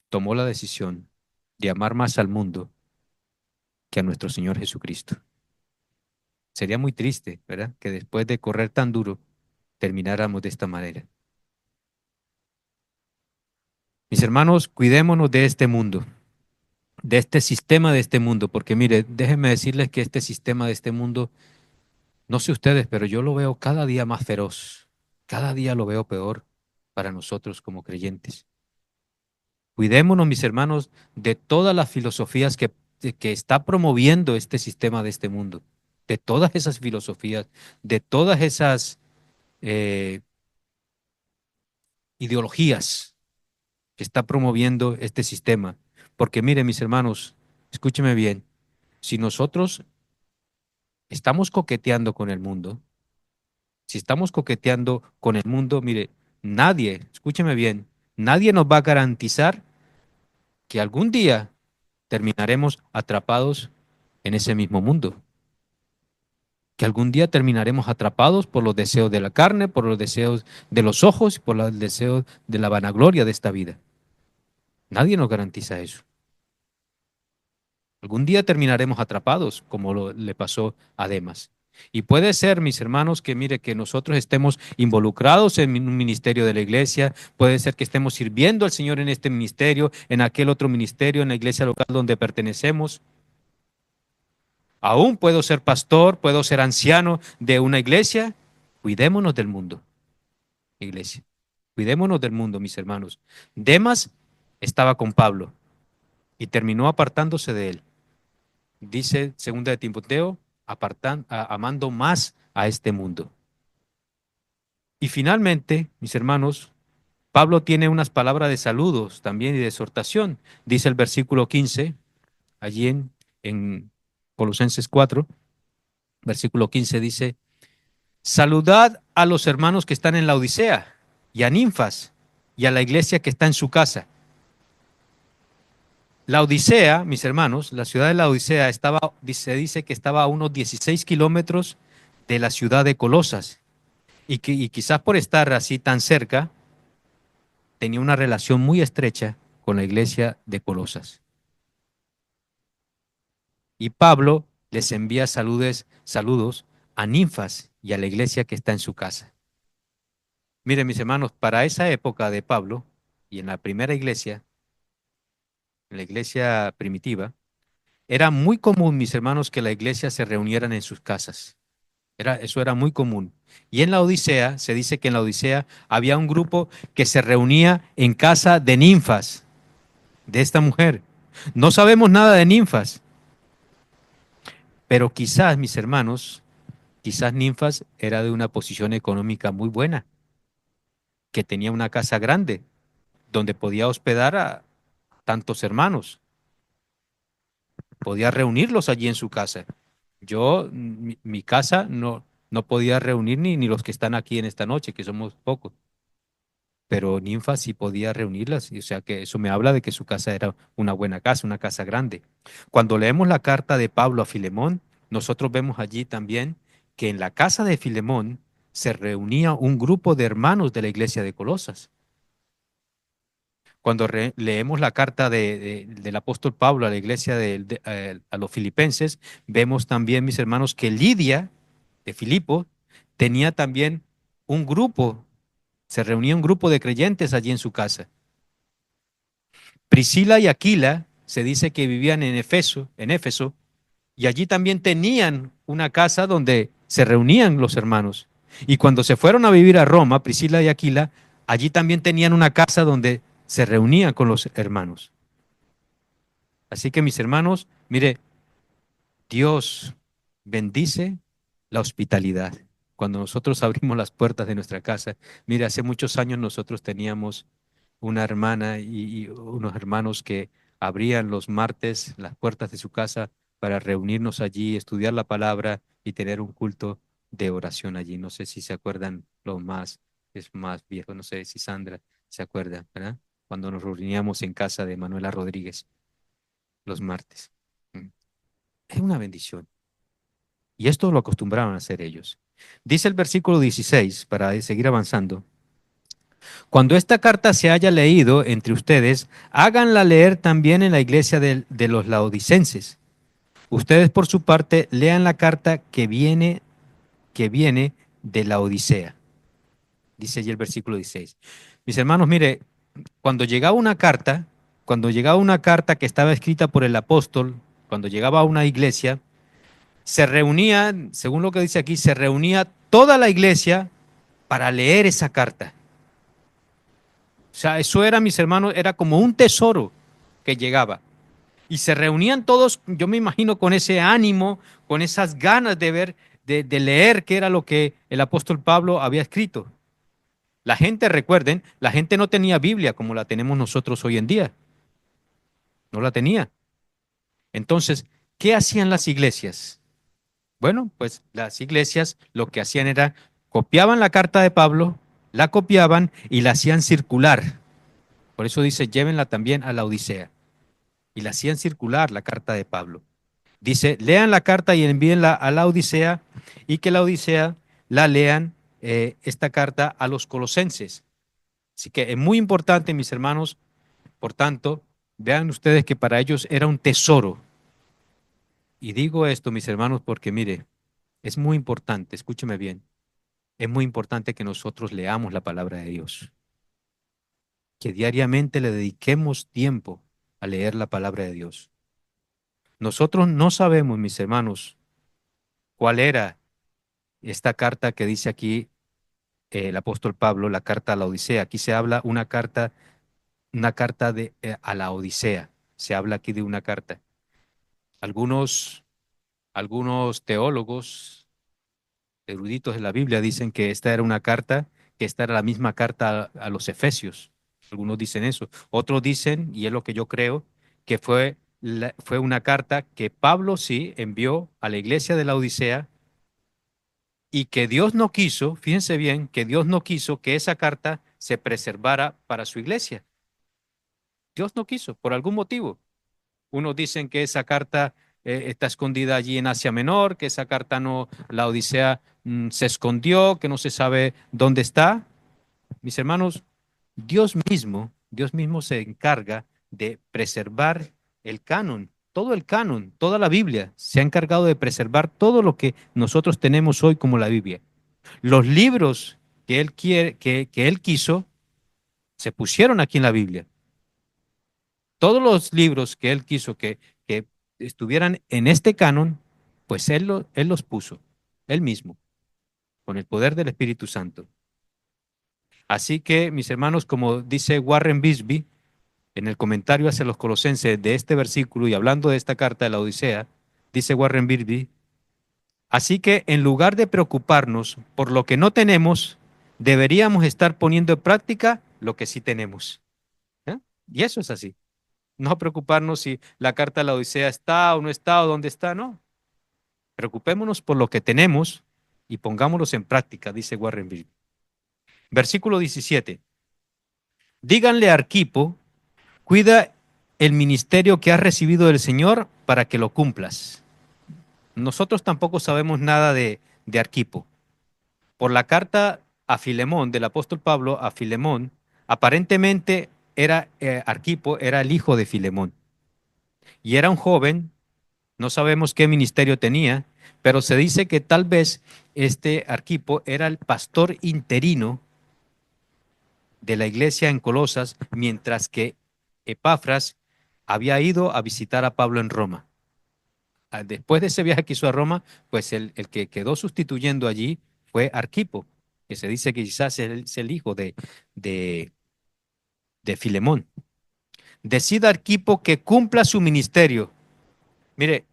tomó la decisión de amar más al mundo que a nuestro Señor Jesucristo? Sería muy triste, ¿verdad? Que después de correr tan duro, termináramos de esta manera. Mis hermanos, cuidémonos de este mundo, de este sistema de este mundo, porque mire, déjenme decirles que este sistema de este mundo, no sé ustedes, pero yo lo veo cada día más feroz, cada día lo veo peor para nosotros como creyentes. Cuidémonos, mis hermanos, de todas las filosofías que está promoviendo este sistema de este mundo, de todas esas filosofías, de todas esas eh, ideologías que está promoviendo este sistema. Porque mire, mis hermanos, escúcheme bien, si nosotros estamos coqueteando con el mundo, si estamos coqueteando con el mundo, mire, nadie, escúcheme bien, nadie nos va a garantizar que algún día terminaremos atrapados en ese mismo mundo, que algún día terminaremos atrapados por los deseos de la carne, por los deseos de los ojos, por los deseos de la vanagloria de esta vida. Nadie nos garantiza eso. Algún día terminaremos atrapados, como le pasó a Demas. Y puede ser, mis hermanos, que mire que nosotros estemos involucrados en un ministerio de la iglesia, puede ser que estemos sirviendo al Señor en este ministerio, en aquel otro ministerio, en la iglesia local donde pertenecemos. Aún puedo ser pastor, puedo ser anciano de una iglesia. Cuidémonos del mundo, iglesia. Cuidémonos del mundo, mis hermanos. Demas estaba con Pablo y terminó apartándose de él. Dice segunda de Timoteo, amando más a este mundo. Y finalmente, mis hermanos, Pablo tiene unas palabras de saludos también y de exhortación. Dice el versículo 15, allí en Colosenses 4, versículo 15 dice, saludad a los hermanos que están en la Odisea y a Ninfas y a la iglesia que está en su casa. La Odisea, mis hermanos, la ciudad de la Odisea se dice que estaba a unos 16 kilómetros de la ciudad de Colosas y quizás por estar así tan cerca, tenía una relación muy estrecha con la iglesia de Colosas. Y Pablo les envía saludos a Ninfas y a la iglesia que está en su casa. Miren, mis hermanos, para esa época de Pablo y en la primera iglesia, en la iglesia primitiva, era muy común, mis hermanos, que la iglesia se reunieran en sus casas. Eso era muy común. Y en la Odisea, se dice que en la Odisea había un grupo que se reunía en casa de Ninfas, de esta mujer. No sabemos nada de Ninfas, pero quizás, mis hermanos, quizás Ninfas era de una posición económica muy buena, que tenía una casa grande, donde podía hospedar a tantos hermanos, podía reunirlos allí en su casa. Mi casa no podía reunir ni los que están aquí en esta noche, que somos pocos, pero Ninfa sí podía reunirlas, o sea que eso me habla de que su casa era una buena casa, una casa grande. Cuando leemos la carta de Pablo a Filemón, nosotros vemos allí también que en la casa de Filemón se reunía un grupo de hermanos de la iglesia de Colosas. Cuando leemos la carta del apóstol Pablo a la iglesia a los filipenses, vemos también, mis hermanos, que Lidia de Filipo tenía también un grupo, se reunía un grupo de creyentes allí en su casa. Priscila y Aquila se dice que vivían en Éfeso, y allí también tenían una casa donde se reunían los hermanos. Y cuando se fueron a vivir a Roma, Priscila y Aquila, allí también tenían una casa donde se reunían con los hermanos. Así que mis hermanos, mire, Dios bendice la hospitalidad. Cuando nosotros abrimos las puertas de nuestra casa, mire, hace muchos años nosotros teníamos una hermana y unos hermanos que abrían los martes las puertas de su casa para reunirnos allí, estudiar la palabra y tener un culto de oración allí. No sé si se acuerdan los más, es más viejo, no sé si Sandra se acuerda, ¿verdad? Cuando nos reuníamos en casa de Manuela Rodríguez los martes. Mm. Es una bendición. Y esto lo acostumbraban a hacer ellos. Dice el versículo 16, para seguir avanzando. Cuando esta carta se haya leído entre ustedes, háganla leer también en la iglesia de los laodicenses. Ustedes, por su parte, lean la carta que viene de la Odisea. Dice allí el versículo 16. Mis hermanos, mire, cuando llegaba una carta, cuando llegaba una carta que estaba escrita por el apóstol, cuando llegaba a una iglesia, se reunía, según lo que dice aquí, se reunía toda la iglesia para leer esa carta. O sea, eso era, mis hermanos, era como un tesoro que llegaba. Y se reunían todos, yo me imagino, con ese ánimo, con esas ganas de ver, de leer qué era lo que el apóstol Pablo había escrito. La gente, recuerden, la gente no tenía Biblia como la tenemos nosotros hoy en día. No la tenía. Entonces, ¿qué hacían las iglesias? Bueno, pues las iglesias lo que hacían era copiaban la carta de Pablo, la copiaban y la hacían circular. Por eso dice, llévenla también a la Odisea. Y la hacían circular la carta de Pablo. Dice, lean la carta y envíenla a la Odisea y que la Odisea la lean esta carta a los colosenses. Así que es muy importante, mis hermanos, por tanto, vean ustedes que para ellos era un tesoro. Y digo esto, mis hermanos, porque mire, es muy importante, escúcheme bien, es muy importante que nosotros leamos la palabra de Dios, que diariamente le dediquemos tiempo a leer la palabra de Dios. Nosotros no sabemos, mis hermanos, cuál era esta carta que dice aquí el apóstol Pablo, la carta a la Odisea. Aquí se habla una carta a la Odisea. Se habla aquí de una carta. Algunos, algunos teólogos eruditos de la Biblia dicen que esta era una carta que esta era la misma carta a los Efesios. Algunos dicen eso. Otros dicen, y es lo que yo creo, que fue una carta que Pablo sí envió a la iglesia de la Odisea y que Dios no quiso, fíjense bien, que Dios no quiso que esa carta se preservara para su iglesia. Dios no quiso, por algún motivo. Unos dicen que esa carta está escondida allí en Asia Menor, que esa carta no, la Odisea se escondió, que no se sabe dónde está. Mis hermanos, Dios mismo se encarga de preservar el canon, todo el canon, toda la Biblia. Se ha encargado de preservar todo lo que nosotros tenemos hoy como la Biblia. Los libros que él quiere, que él quiso, se pusieron aquí en la Biblia. Todos los libros que él quiso que estuvieran en este canon, pues él los puso, él mismo, con el poder del Espíritu Santo. Así que, mis hermanos, como dice Warren Bisbee en el comentario hacia los Colosenses de este versículo y hablando de esta carta de la Odisea, dice Warren Bisbee, así que en lugar de preocuparnos por lo que no tenemos, deberíamos estar poniendo en práctica lo que sí tenemos. ¿Eh? Y eso es así. No preocuparnos si la carta de la Odisea está o no está o dónde está, no. Preocupémonos por lo que tenemos y pongámoslos en práctica, dice Warren Bisbee. Versículo 17. Díganle a Arquipo, cuida el ministerio que has recibido del Señor para que lo cumplas. Nosotros tampoco sabemos nada de Arquipo. Por la carta a Filemón, del apóstol Pablo a Filemón, aparentemente Arquipo era el hijo de Filemón. Y era un joven, no sabemos qué ministerio tenía, pero se dice que tal vez este Arquipo era el pastor interino de la iglesia en Colosas, mientras que Epafras había ido a visitar a Pablo en Roma. Después de ese viaje que hizo a Roma, pues el que quedó sustituyendo allí fue Arquipo, que se dice que quizás es el hijo de, de Filemón. Decida Arquipo que cumpla su ministerio. Mire,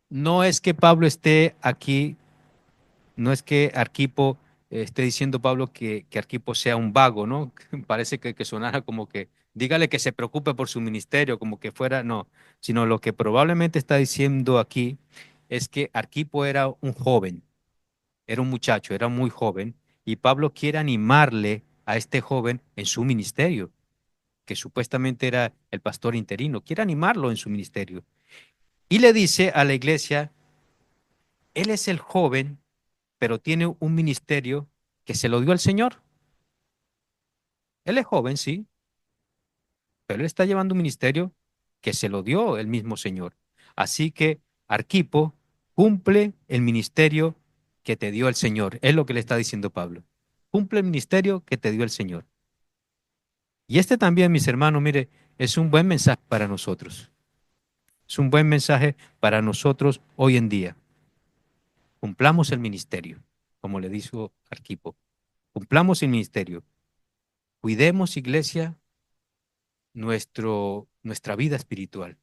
no es que Pablo esté aquí, no es que Arquipo esté diciendo Pablo que Arquipo sea un vago, ¿no? Parece que sonara como que, dígale que se preocupe por su ministerio, como que fuera, no, sino lo que probablemente está diciendo aquí es que Arquipo era un joven, era un muchacho, era muy joven, y Pablo quiere animarle a este joven en su ministerio, que supuestamente era el pastor interino, quiere animarlo en su ministerio. Y le dice a la iglesia, él es el joven, pero tiene un ministerio que se lo dio al Señor. Él es joven, sí, pero él está llevando un ministerio que se lo dio el mismo Señor. Así que, Arquipo, cumple el ministerio que te dio el Señor. Es lo que le está diciendo Pablo. Cumple el ministerio que te dio el Señor. Y este también, mis hermanos, mire, es un buen mensaje para nosotros. Es un buen mensaje para nosotros hoy en día. Cumplamos el ministerio, como le dijo Arquipo. Cumplamos el ministerio. Cuidemos, iglesia, nuestra vida espiritual.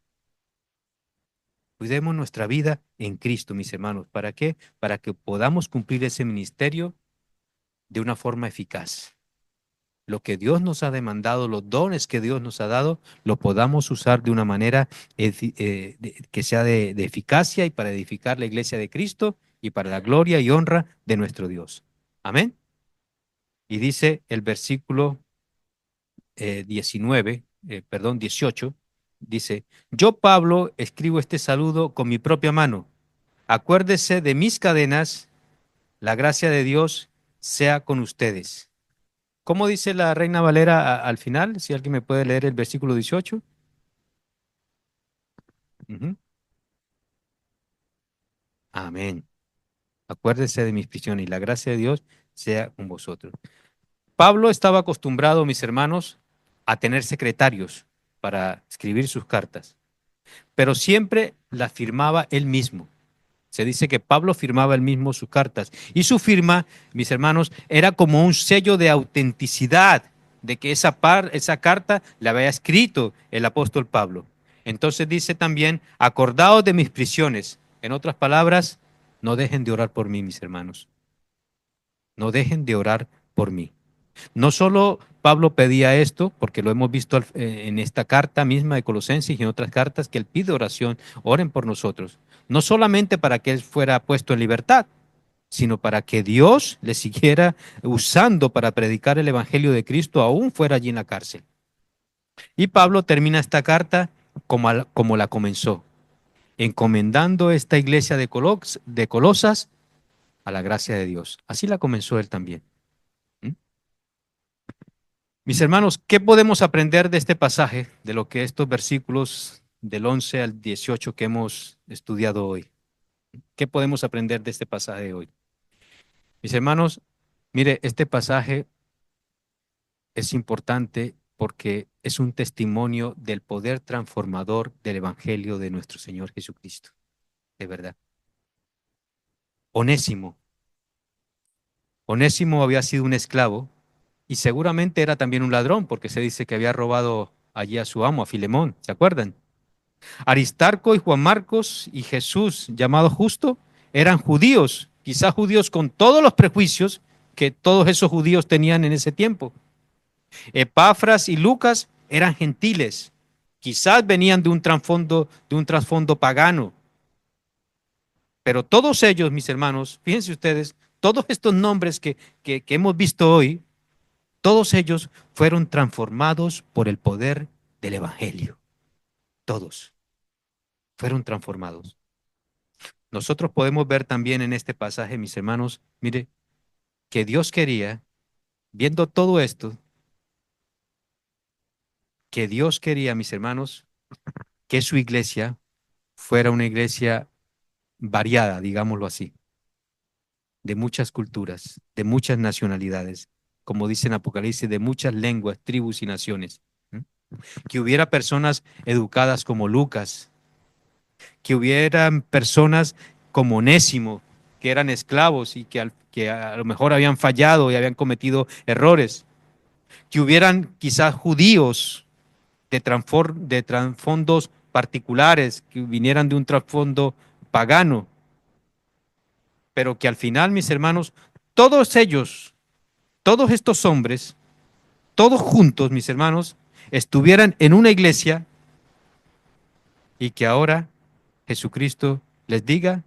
Cuidemos nuestra vida en Cristo, mis hermanos. ¿Para qué? Para que podamos cumplir ese ministerio de una forma eficaz. Lo que Dios nos ha demandado, los dones que Dios nos ha dado, lo podamos usar de una manera que sea de eficacia y para edificar la iglesia de Cristo y para la gloria y honra de nuestro Dios. Amén. Y dice el versículo 18, dice, yo Pablo escribo este saludo con mi propia mano. Acuérdese de mis cadenas, la gracia de Dios sea con ustedes. ¿Cómo dice la Reina Valera al final? Si alguien me puede leer el versículo 18. Ujú. Amén. Acuérdese de mis prisiones y la gracia de Dios sea con vosotros. Pablo estaba acostumbrado, mis hermanos, a tener secretarios para escribir sus cartas, pero siempre las firmaba él mismo. Se dice que Pablo firmaba él mismo sus cartas y su firma, mis hermanos, era como un sello de autenticidad de que esa carta la había escrito el apóstol Pablo. Entonces dice también, acordaos de mis prisiones. En otras palabras, no dejen de orar por mí, mis hermanos. No dejen de orar por mí. No solo Pablo pedía esto, porque lo hemos visto en esta carta misma de Colosenses y en otras cartas, que él pide oración, oren por nosotros. No solamente para que él fuera puesto en libertad, sino para que Dios le siguiera usando para predicar el Evangelio de Cristo, aún fuera allí en la cárcel. Y Pablo termina esta carta como la comenzó, encomendando esta iglesia de Colosas a la gracia de Dios. Así la comenzó él también. ¿Mm? Mis hermanos, ¿qué podemos aprender de este pasaje, de lo que estos versículos del 11 al 18 que hemos estudiado hoy? ¿Qué podemos aprender de este pasaje de hoy? Mis hermanos, mire, este pasaje es importante porque es un testimonio del poder transformador del Evangelio de nuestro Señor Jesucristo, de verdad. Onésimo. Onésimo había sido un esclavo y seguramente era también un ladrón, porque se dice que había robado allí a su amo, a Filemón, ¿se acuerdan? Aristarco y Juan Marcos y Jesús, llamado Justo, eran judíos, quizás judíos con todos los prejuicios que todos esos judíos tenían en ese tiempo. Epafras y Lucas eran gentiles, quizás venían de un trasfondo pagano, pero todos ellos, mis hermanos, fíjense ustedes, todos estos nombres que hemos visto hoy, todos ellos fueron transformados por el poder del Evangelio. Todos fueron transformados. Nosotros podemos ver también en este pasaje, mis hermanos, mire, que Dios quería, viendo todo esto, que Dios quería, mis hermanos, que su iglesia fuera una iglesia variada, digámoslo así, de muchas culturas, de muchas nacionalidades, como dice en Apocalipsis, de muchas lenguas, tribus y naciones. ¿Mm? Que hubiera personas educadas como Lucas, que hubieran personas como Onésimo, que eran esclavos y que a lo mejor habían fallado y habían cometido errores, que hubieran quizás judíos de trasfondos particulares, que vinieran de un trasfondo pagano, pero que al final, mis hermanos, todos ellos, todos estos hombres, todos juntos, mis hermanos, estuvieran en una iglesia y que ahora Jesucristo les diga,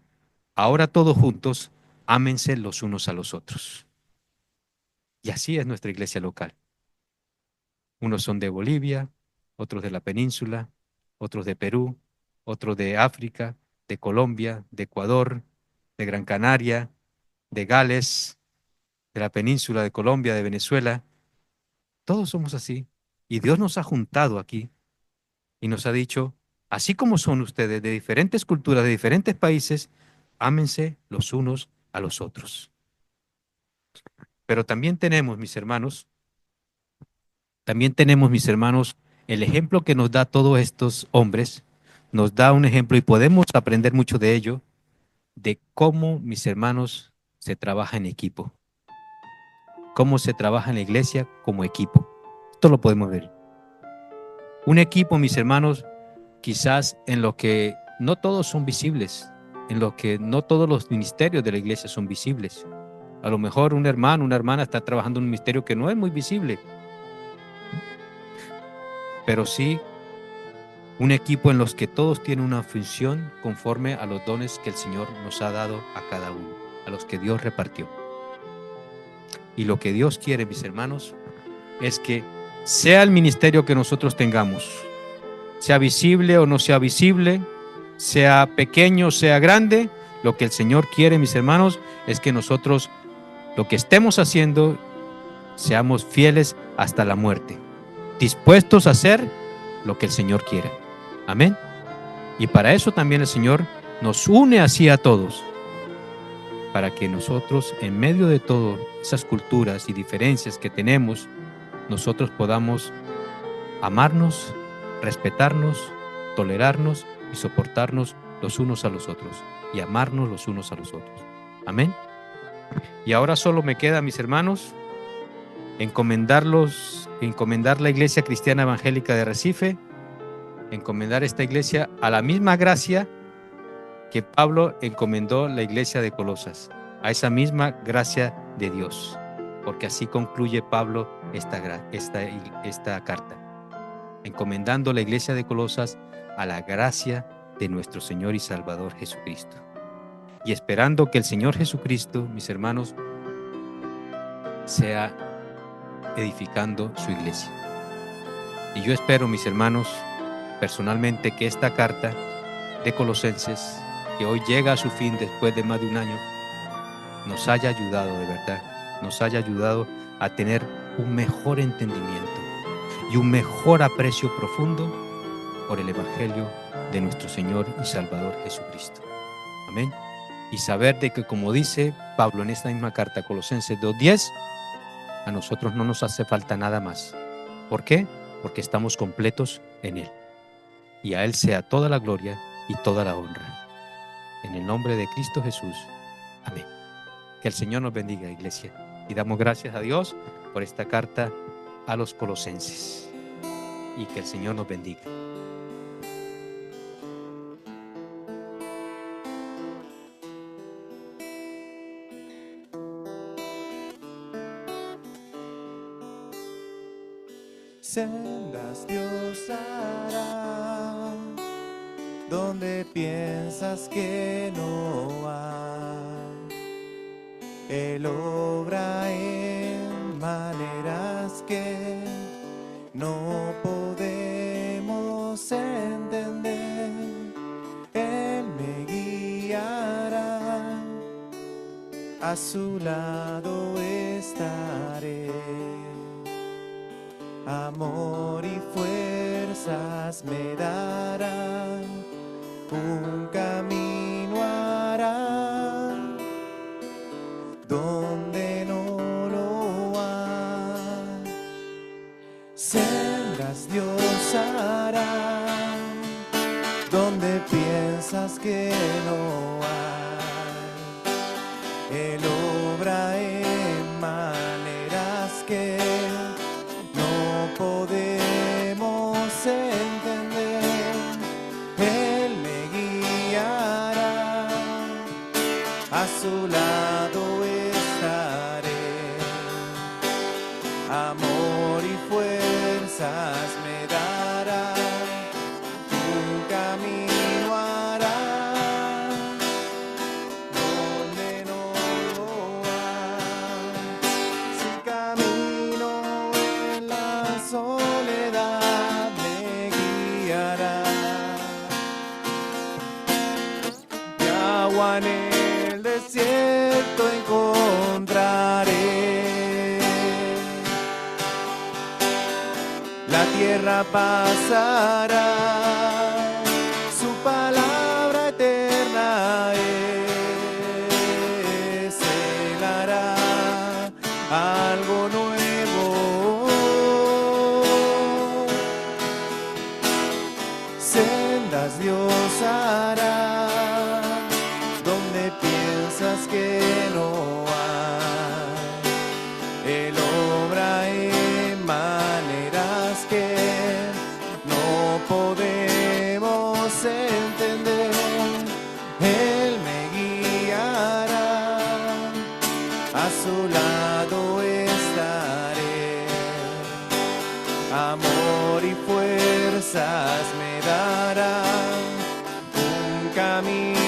ahora todos juntos, ámense los unos a los otros. Y así es nuestra iglesia local. Unos son de Bolivia, otros de la península, otros de Perú, otros de África, de Colombia, de Ecuador, de Gran Canaria, de Gales, de la península de Colombia, de Venezuela. Todos somos así. Y Dios nos ha juntado aquí y nos ha dicho, así como son ustedes de diferentes culturas, de diferentes países, ámense los unos a los otros. Pero también tenemos, mis hermanos, el ejemplo que nos da todos estos hombres, nos da un ejemplo y podemos aprender mucho de ello, de cómo, mis hermanos, se trabaja en equipo. Cómo se trabaja en la iglesia como equipo. Esto lo podemos ver. Un equipo, mis hermanos, quizás en lo que no todos son visibles, en lo que no todos los ministerios de la iglesia son visibles. A lo mejor un hermano, una hermana está trabajando en un ministerio que no es muy visible, pero sí un equipo en los que todos tienen una función conforme a los dones que el Señor nos ha dado a cada uno, a los que Dios repartió. Y lo que Dios quiere, mis hermanos, es que sea el ministerio que nosotros tengamos, sea visible o no sea visible, sea pequeño o sea grande, lo que el Señor quiere, mis hermanos, es que nosotros, lo que estemos haciendo, seamos fieles hasta la muerte, dispuestos a hacer lo que el Señor quiera. Amén. Y para eso también el Señor nos une así a todos, para que nosotros, en medio de todas esas culturas y diferencias que tenemos, nosotros podamos amarnos, respetarnos, tolerarnos y soportarnos los unos a los otros y amarnos los unos a los otros. Amén. Y ahora solo me queda, mis hermanos, encomendar la Iglesia Cristiana Evangélica de Recife, encomendar esta iglesia a la misma gracia que Pablo encomendó la iglesia de Colosas, a esa misma gracia de Dios. porque así concluye Pablo esta carta, encomendando la iglesia de Colosas a la gracia de nuestro Señor y Salvador Jesucristo, y esperando que el Señor Jesucristo, mis hermanos, sea edificando su iglesia. Y yo espero, mis hermanos, personalmente, que esta carta de Colosenses, que hoy llega a su fin después de más de un año, nos haya ayudado de verdad, nos haya ayudado a tener un mejor entendimiento y un mejor aprecio profundo por el Evangelio de nuestro Señor y Salvador Jesucristo. Amén. Y saber de que, como dice Pablo en esta misma carta, Colosenses 2:10, a nosotros no nos hace falta nada más. ¿Por qué? Porque estamos completos en Él. Y a Él sea toda la gloria y toda la honra. En el nombre de Cristo Jesús. Amén. Que el Señor nos bendiga, iglesia. Y damos gracias a Dios por esta carta a los colosenses. Y que el Señor nos bendiga. Sendas Dios hará donde piensas que no hay. Él obra en maneras que no podemos entender. Él me guiará, a su lado estaré. Amor y fuerzas me darán, un camino hará donde no lo hay. Sendas Dios hará donde piensas que no hay. Él obra en maneras que podemos entender. Él me guiará, a su lado estaré. Amor y fuerzas me dará, un camino hará donde no lo hay. Si camino en la soledad, me guiará. Y agua en el desierto encontraré. La tierra pasará, su palabra eterna es. Él hará algo nuevo. Sendas Dios hará donde piensas que no hay. Él obra en maneras que no podemos entender. Él me guiará, a su lado estaré. Amor y fuerzas me darán, un camino